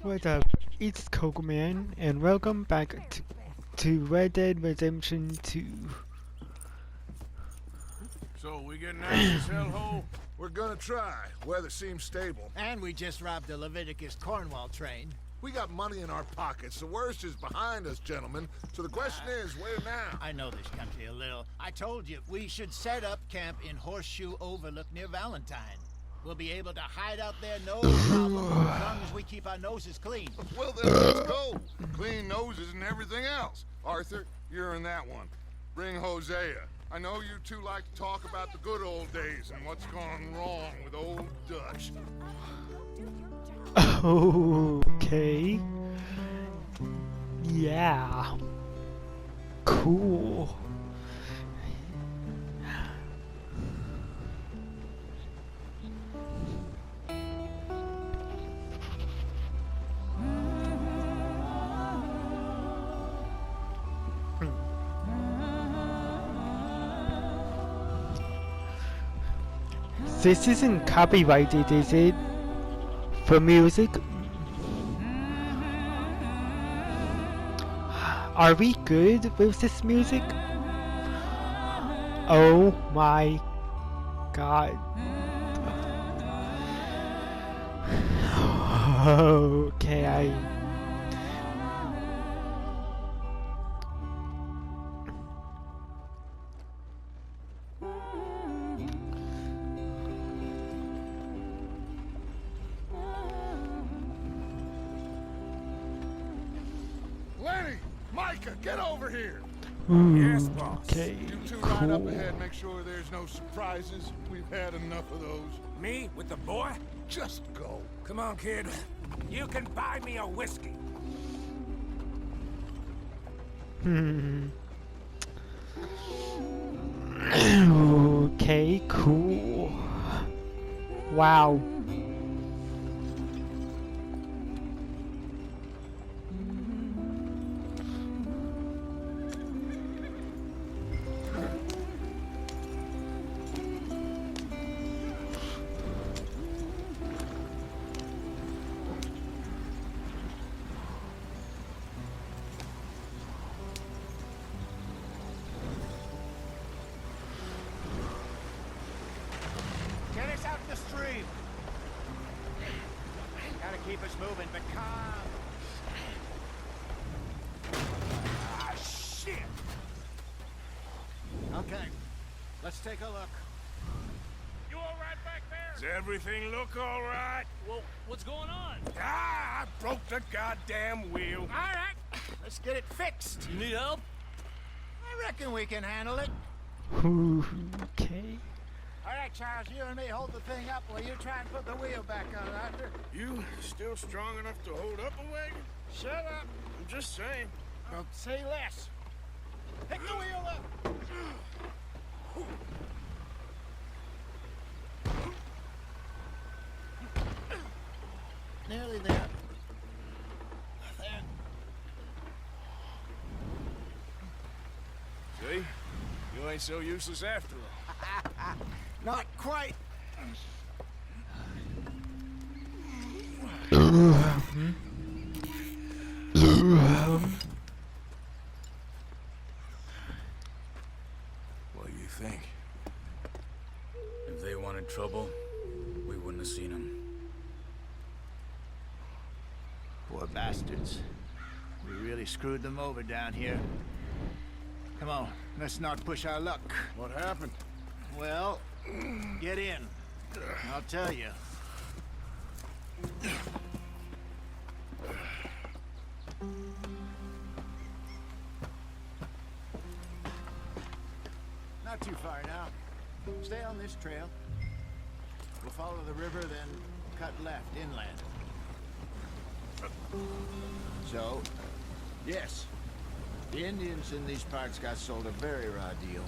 What up? It's Cocoman, and welcome back to Red Dead Redemption 2. So, we getting out of this hellhole? We're gonna try. Weather seems stable. And we just robbed a Leviticus Cornwall train. We got money in our pockets. The worst is behind us, gentlemen. So the question is, where now? I know this country a little. I told you, we should set up camp in Horseshoe Overlook near Valentine. We'll be able to hide out there no problem, as long as we keep our noses clean. Well, then let's go. Clean noses and everything else. Arthur, you're in that one. Bring Hosea. I know you two like to talk about the good old days and what's gone wrong with old Dutch. Okay. Yeah. Cool. This isn't copyrighted, is it? For music? Are we good with this music? Oh my god. Okay, Lenny! Micah, get over here! Yes, boss. Okay, You two cool. ride up ahead, make sure there's no surprises. We've had enough of those. Me with the boy? Just go. Come on, kid. You can buy me a whiskey. Okay, cool. Wow. Get us out the stream. Gotta keep us moving, but calm. Ah, shit! Okay, let's take a look. You all right back there? Does everything look all right? Well, what's going on? Ah, I broke the goddamn wheel. All right, let's get it fixed. You need help? I reckon we can handle it. Okay. All right, Charles, you and me hold the thing up while you try and put the wheel back on it, Arthur. You still strong enough to hold up a wagon? Shut up. I'm just saying. Don't say less. Pick the wheel up. Nearly there. There. See? You ain't so useless after all. Not quite. What do you think? If they wanted trouble, we wouldn't have seen them. Poor bastards. We really screwed them over down here. Come on, let's not push our luck. What happened? Well, get in. I'll tell you. Not too far now. Stay on this trail. We'll follow the river, then cut left inland. So, yes, the Indians in these parts got sold a very raw deal.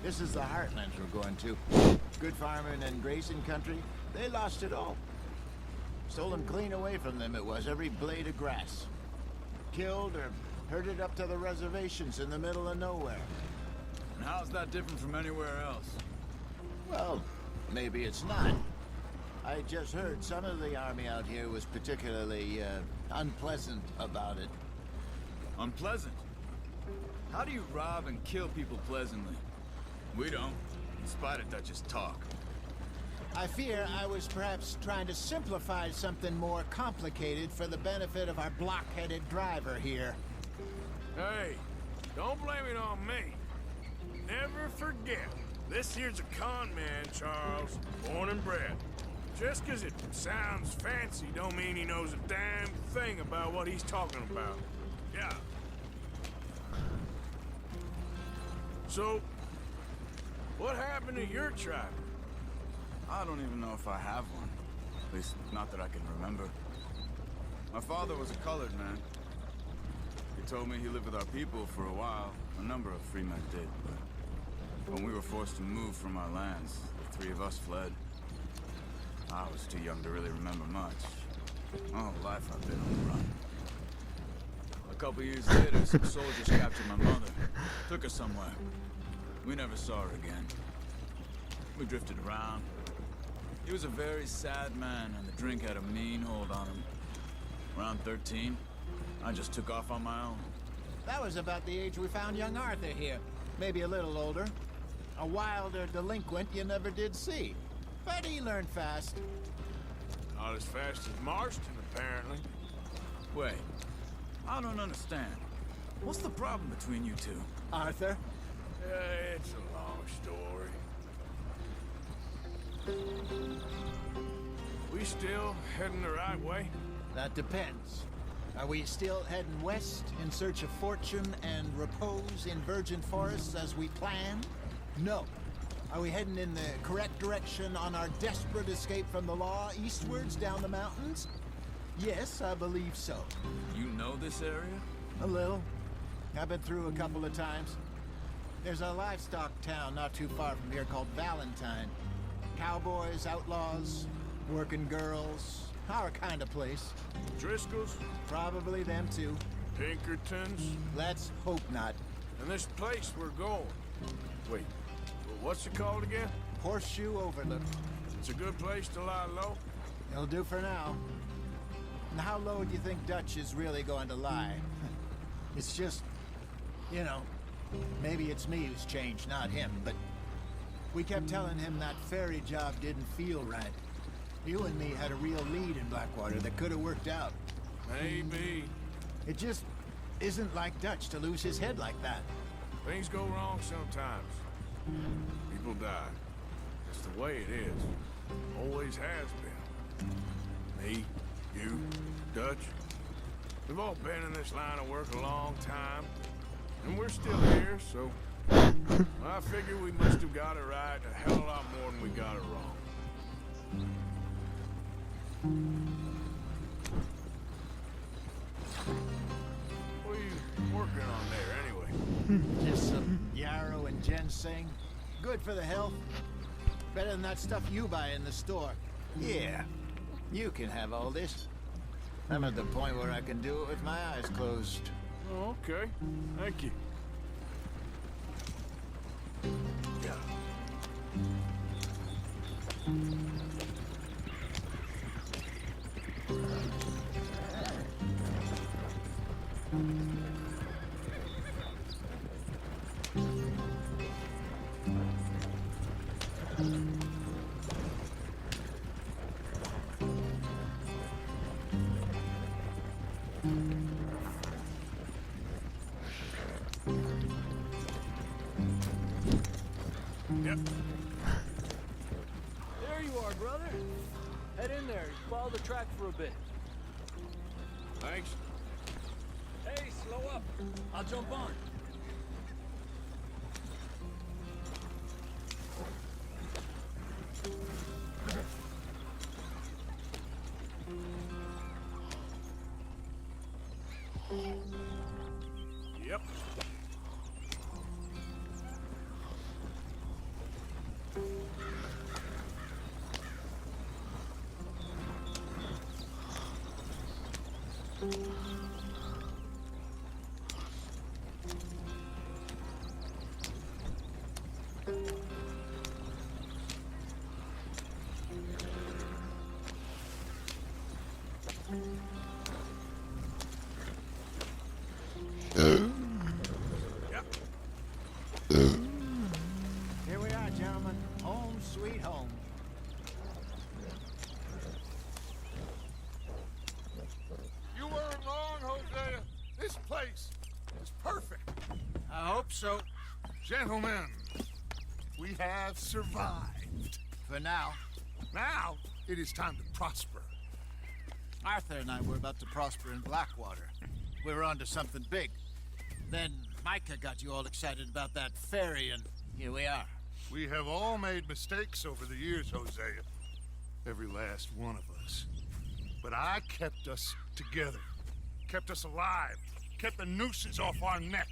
This is the heartlands we're going to. Good farming and grazing country, they lost it all. Stolen clean away from them it was, every blade of grass. Killed or herded up to the reservations in the middle of nowhere. And how's that different from anywhere else? Well, maybe it's not. I just heard some of the army out here was particularly unpleasant about it. Unpleasant? How do you rob and kill people pleasantly? We don't, in spite of Dutch's talk. I fear I was perhaps trying to simplify something more complicated for the benefit of our block-headed driver here. Hey, don't blame it on me. Never forget, this here's a con man, Charles, born and bred. Just 'cause it sounds fancy don't mean he knows a damn thing about what he's talking about. Yeah. So, what happened to your tribe? I don't even know if I have one. At least, not that I can remember. My father was a colored man. He told me he lived with our people for a while. A number of free men did, but when we were forced to move from our lands, the three of us fled. I was too young to really remember much. My whole life I've been on the run. A couple years later, some soldiers captured my mother. Took her somewhere. We never saw her again. We drifted around. He was a very sad man, and the drink had a mean hold on him. Around 13, I just took off on my own. That was about the age we found young Arthur here. Maybe a little older. A wilder delinquent you never did see. But he learned fast. Not as fast as Marston, apparently. Wait, I don't understand. What's the problem between you two? Arthur? It's a long story. We still heading the right way? That depends. Are we still heading west in search of fortune and repose in virgin forests as we planned? No. Are we heading in the correct direction on our desperate escape from the law eastwards down the mountains? Yes, I believe so. You know this area? A little. I've been through a couple of times. There's a livestock town not too far from here called Valentine. Cowboys, outlaws, working girls, our kind of place. Driscoll's? Probably them too. Pinkertons? Let's hope not. And this place we're going. Wait, what's it called again? Horseshoe Overlook. It's a good place to lie low? It'll do for now. And how low do you think Dutch is really going to lie? It's just, you know, maybe it's me who's changed, not him, but we kept telling him that ferry job didn't feel right. You and me had a real lead in Blackwater that could have worked out. Maybe. It just isn't like Dutch to lose his head like that. Things go wrong sometimes. People die. It's the way it is. Always has been. Me, you, Dutch. We've all been in this line of work a long time. And we're still here, so I figure we must have got it right a hell of a lot more than we got it wrong. What are you working on there, anyway? Just some yarrow and ginseng. Good for the health. Better than that stuff you buy in the store. Yeah, you can have all this. I'm at the point where I can do it with my eyes closed. Oh, okay. Thank you. Yeah. Yep. There you are, brother. Head in there. Follow the track for a bit. Thanks. Hey, slow up. I'll jump on. Yep. Here we are, gentlemen. Home sweet home. You weren't wrong, Hosea. This place is perfect. I hope so. Gentlemen, we have survived. For now. Now, it is time to prosper. Arthur and I were about to prosper in Blackwater. We were onto something big. Then Micah got you all excited about that ferry, and here we are. We have all made mistakes over the years, Hosea. Every last one of us. But I kept us together. Kept us alive. Kept the nooses off our neck.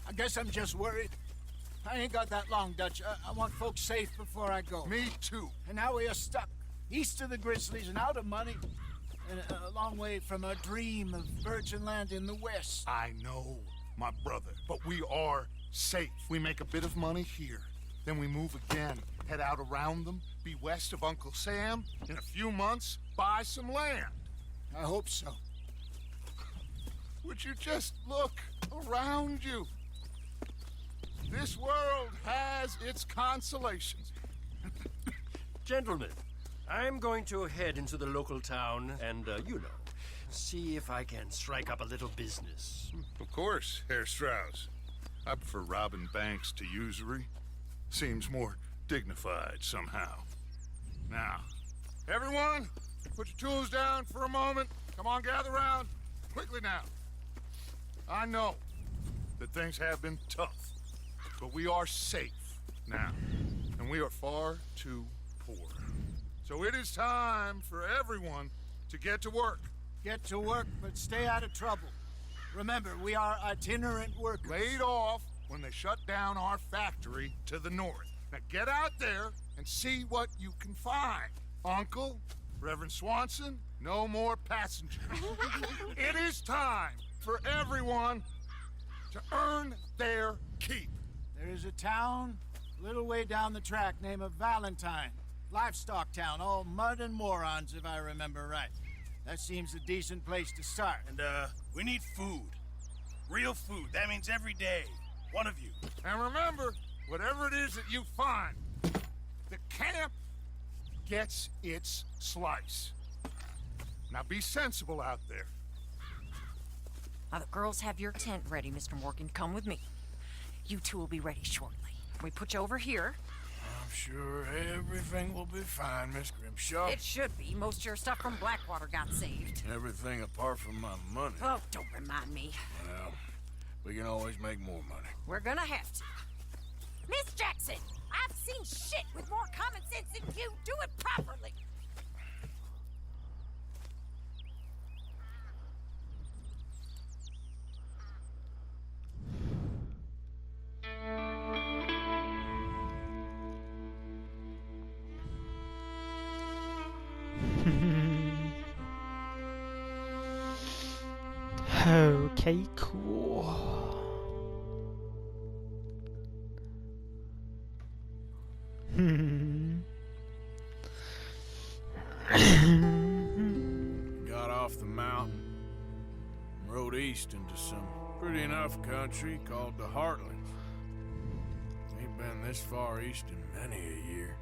I guess I'm just worried. I ain't got that long, Dutch. I want folks safe before I go. Me too. And now we are stuck, east of the Grizzlies and out of money, and a long way from a dream of virgin land in the west. I know, my brother, but we are safe. We make a bit of money here, then we move again, head out around them, be west of Uncle Sam, in a few months, buy some land. I hope so. Would you just look around you? This world has its consolations. Gentlemen, I'm going to head into the local town and, see if I can strike up a little business. Of course, Herr Strauss. I prefer robbing banks to usury. Seems more dignified somehow. Now, everyone, put your tools down for a moment. Come on, gather round. Quickly now. I know that things have been tough, but we are safe now, and we are far too poor. So it is time for everyone to get to work. Get to work, but stay out of trouble. Remember, we are itinerant workers. Laid off when they shut down our factory to the north. Now get out there and see what you can find. Uncle, Reverend Swanson, no more passengers. It is time for everyone to earn their keep. There is a town a little way down the track named Valentine. Livestock town, all mud and morons, if I remember right. That seems a decent place to start. And, we need food. Real food. That means every day. One of you. And remember, whatever it is that you find, the camp gets its slice. Now be sensible out there. Now the girls have your tent ready, Mr. Morgan. Come with me. You two will be ready shortly. We put you over here. I'm sure everything will be fine, Miss Grimshaw. It should be. Most of your stuff from Blackwater got saved. Everything apart from my money. Oh, don't remind me. Well, we can always make more money. We're gonna have to. Miss Jackson, I've seen shit with more common sense than you. Do it properly. Okay, cool. Got off the mountain, rode east into some pretty enough country called the Heartlands. Ain't been this far east in many a year.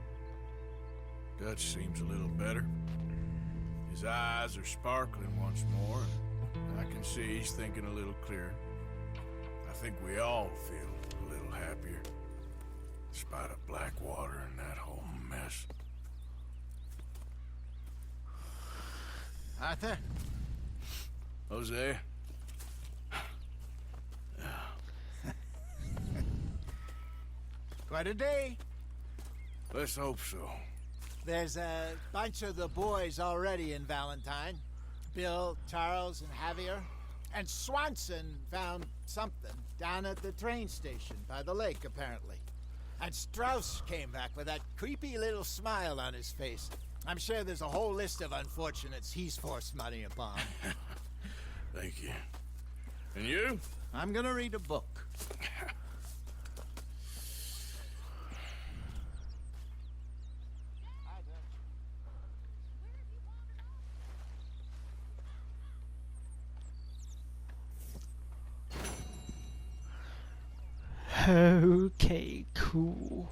Dutch seems a little better. His eyes are sparkling once more, and I can see he's thinking a little clearer. I think we all feel a little happier, in spite of Blackwater and that whole mess. Arthur? Jose? Quite a day. Let's hope so. There's a bunch of the boys already in Valentine. Bill, Charles, and Javier. And Swanson found something down at the train station by the lake, apparently. And Strauss came back with that creepy little smile on his face. I'm sure there's a whole list of unfortunates he's forced money upon. Thank you. And you? I'm gonna read a book. Okay, cool.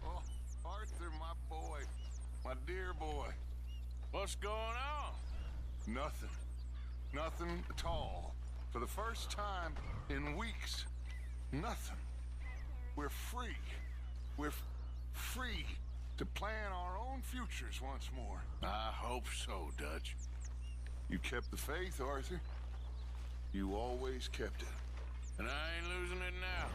Oh, Arthur, my boy. My dear boy. What's going on? Nothing. Nothing at all. For the first time in weeks. Nothing. We're free. We're free to plan our own futures once more. I hope so, Dutch. You kept the faith, Arthur. You always kept it. And I ain't losing it now.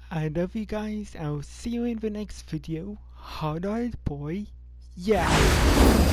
I love you guys. I'll see you in the next video. Hard boy. Yeah.